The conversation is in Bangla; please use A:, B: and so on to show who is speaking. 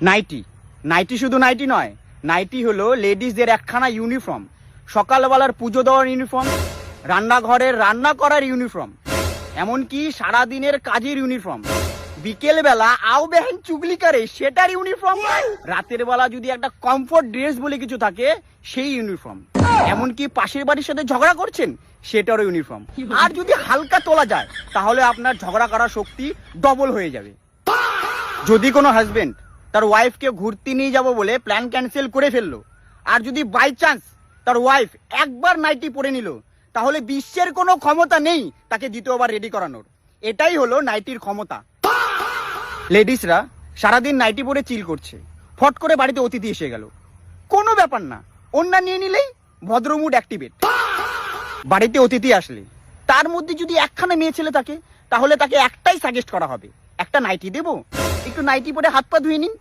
A: নাইটি। নাইটি শুধু নাইটি নয়, নাইটি হলো লেডিসদের একখানা ইউনিফর্ম। সকালবেলার পুজো দেওয়ার ইউনিফর্ম, রান্নাঘরের রান্না করার ইউনিফর্ম, এমনকি সারাদিনের কাজের ইউনিফর্ম। বিকেল বেলা আও বেহেন চুগলি করে সেটার ইউনিফর্ম। রাতের বেলা যদি একটা কমফোর্ট ড্রেস বলে কিছু থাকে সেই ইউনিফর্ম। এমনকি পাশের বাড়ির সাথে ঝগড়া করছেন সেটারও ইউনিফর্ম। আর যদি হালকা তোলা যায় তাহলে আপনার ঝগড়া করার শক্তি ডবল হয়ে যাবে। যদি কোনো হাজবেন্ড তার ওয়াইফকে ঘুরতে নিয়ে যাব বলে প্ল্যান ক্যান্সেল করে ফেললো, আর যদি বাই চান্স তার ওয়াইফ একবার নাইটি পরে নিল, তাহলে বিশ্বের কোনো ক্ষমতা নেই তাকে দ্বিতীয়বার রেডি করানোর। এটাই হলো নাইটির ক্ষমতা। লেডিসরা সারাদিন নাইটি পরে চিল করছে, ফট করে বাড়িতে অতিথি এসে গেল, কোনো ব্যাপার না, ওন্না নিয়ে নিলেই ভদ্রমুড অ্যাক্টিভেট। বাড়িতে অতিথি আসলে তার মধ্যে যদি একখানা মেয়ে ছেলে থাকে তাহলে তাকে একটাই সাজেস্ট করা হবে, একটা নাইটি দেবো, একটু নাইটি পরে হাত পা ধুয়ে নিন।